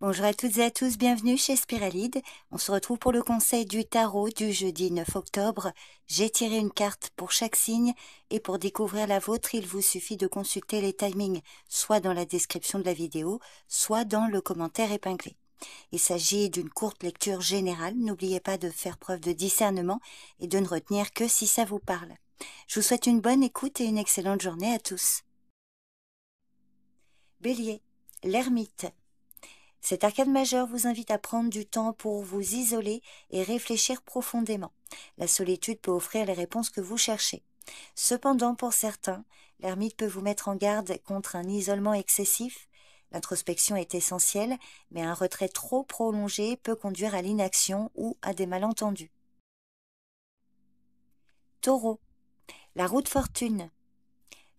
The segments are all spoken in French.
Bonjour à toutes et à tous, bienvenue chez Spiralide. On se retrouve pour le conseil du tarot du jeudi 9 octobre. J'ai tiré une carte pour chaque signe et pour découvrir la vôtre, il vous suffit de consulter les timings, soit dans la description de la vidéo, soit dans le commentaire épinglé. Il s'agit d'une courte lecture générale, n'oubliez pas de faire preuve de discernement et de ne retenir que si ça vous parle. Je vous souhaite une bonne écoute et une excellente journée à tous. Bélier, l'ermite. Cet arcane majeur vous invite à prendre du temps pour vous isoler et réfléchir profondément. La solitude peut offrir les réponses que vous cherchez. Cependant, pour certains, l'ermite peut vous mettre en garde contre un isolement excessif. L'introspection est essentielle, mais un retrait trop prolongé peut conduire à l'inaction ou à des malentendus. Taureau, la roue de fortune.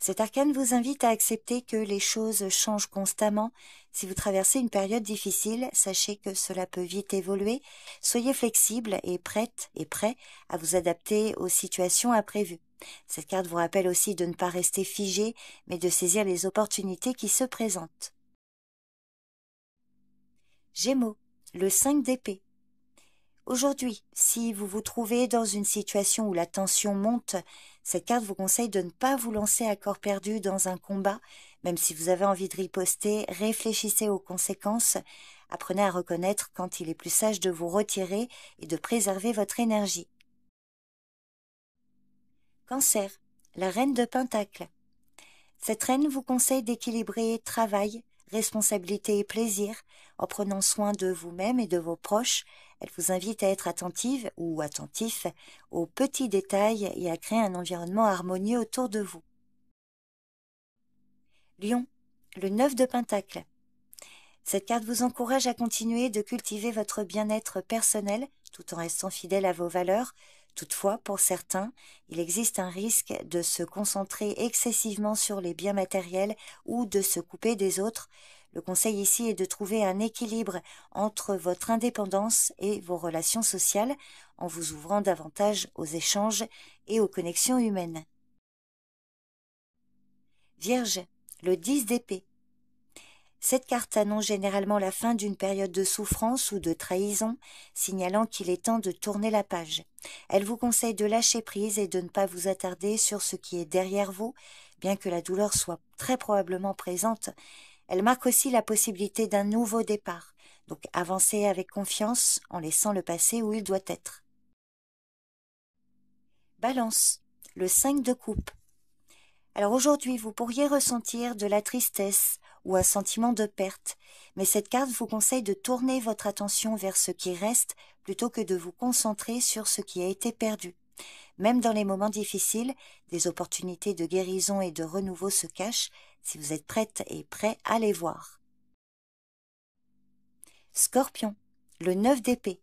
Cet arcane vous invite à accepter que les choses changent constamment. Si vous traversez une période difficile, sachez que cela peut vite évoluer. Soyez flexible et prête et prêt à vous adapter aux situations imprévues. Cette carte vous rappelle aussi de ne pas rester figé, mais de saisir les opportunités qui se présentent. Gémeaux, le 5 d'épée. Aujourd'hui, si vous vous trouvez dans une situation où la tension monte, cette carte vous conseille de ne pas vous lancer à corps perdu dans un combat. Même si vous avez envie de riposter, réfléchissez aux conséquences. Apprenez à reconnaître quand il est plus sage de vous retirer et de préserver votre énergie. Cancer, la reine de Pentacle. Cette reine vous conseille d'équilibrer travail, responsabilité et plaisir en prenant soin de vous-même et de vos proches. Elle vous invite à être attentive ou attentif aux petits détails et à créer un environnement harmonieux autour de vous. Lion, le 9 de Pentacle. Cette carte vous encourage à continuer de cultiver votre bien-être personnel tout en restant fidèle à vos valeurs. Toutefois, pour certains, il existe un risque de se concentrer excessivement sur les biens matériels ou de se couper des autres. Le conseil ici est de trouver un équilibre entre votre indépendance et vos relations sociales en vous ouvrant davantage aux échanges et aux connexions humaines. Vierge, le 10 d'épée. Cette carte annonce généralement la fin d'une période de souffrance ou de trahison, signalant qu'il est temps de tourner la page. Elle vous conseille de lâcher prise et de ne pas vous attarder sur ce qui est derrière vous, bien que la douleur soit très probablement présente. Elle marque aussi la possibilité d'un nouveau départ, donc avancez avec confiance en laissant le passé où il doit être. Balance, le 5 de coupe. Alors aujourd'hui, vous pourriez ressentir de la tristesse ou un sentiment de perte, mais cette carte vous conseille de tourner votre attention vers ce qui reste plutôt que de vous concentrer sur ce qui a été perdu. Même dans les moments difficiles, des opportunités de guérison et de renouveau se cachent si vous êtes prête et prêt à les voir. Scorpion, le 9 d'épée.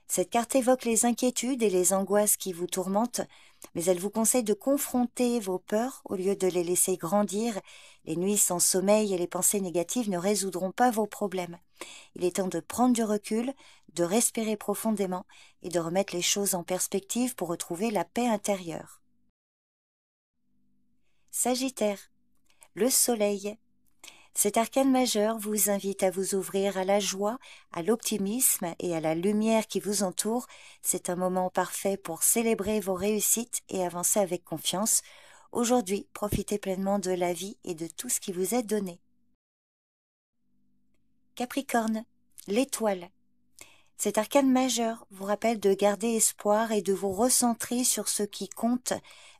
Cette carte évoque les inquiétudes et les angoisses qui vous tourmentent, mais elle vous conseille de confronter vos peurs au lieu de les laisser grandir. Les nuits sans sommeil et les pensées négatives ne résoudront pas vos problèmes. Il est temps de prendre du recul, de respirer profondément et de remettre les choses en perspective pour retrouver la paix intérieure. Sagittaire, le soleil. Cet arcane majeur vous invite à vous ouvrir à la joie, à l'optimisme et à la lumière qui vous entoure. C'est un moment parfait pour célébrer vos réussites et avancer avec confiance. Aujourd'hui, profitez pleinement de la vie et de tout ce qui vous est donné. Capricorne, l'étoile. Cet arcane majeur vous rappelle de garder espoir et de vous recentrer sur ce qui compte,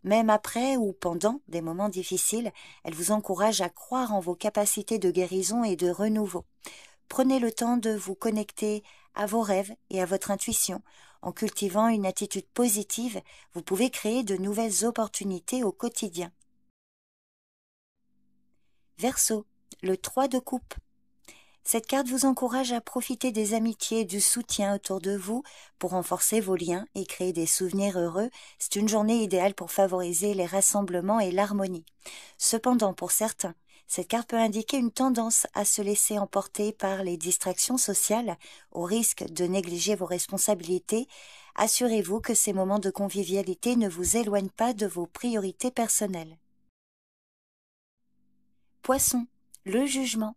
même après ou pendant des moments difficiles. Elle vous encourage à croire en vos capacités de guérison et de renouveau. Prenez le temps de vous connecter à vos rêves et à votre intuition. En cultivant une attitude positive, vous pouvez créer de nouvelles opportunités au quotidien. Verseau, le 3 de coupe. Cette carte vous encourage à profiter des amitiés et du soutien autour de vous pour renforcer vos liens et créer des souvenirs heureux. C'est une journée idéale pour favoriser les rassemblements et l'harmonie. Cependant, pour certains, cette carte peut indiquer une tendance à se laisser emporter par les distractions sociales au risque de négliger vos responsabilités. Assurez-vous que ces moments de convivialité ne vous éloignent pas de vos priorités personnelles. Poisson, le jugement.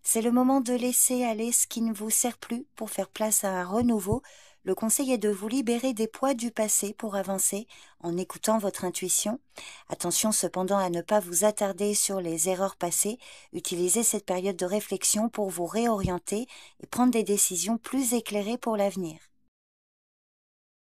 C'est le moment de laisser aller ce qui ne vous sert plus pour faire place à un renouveau. Le conseil est de vous libérer des poids du passé pour avancer en écoutant votre intuition. Attention cependant à ne pas vous attarder sur les erreurs passées. Utilisez cette période de réflexion pour vous réorienter et prendre des décisions plus éclairées pour l'avenir.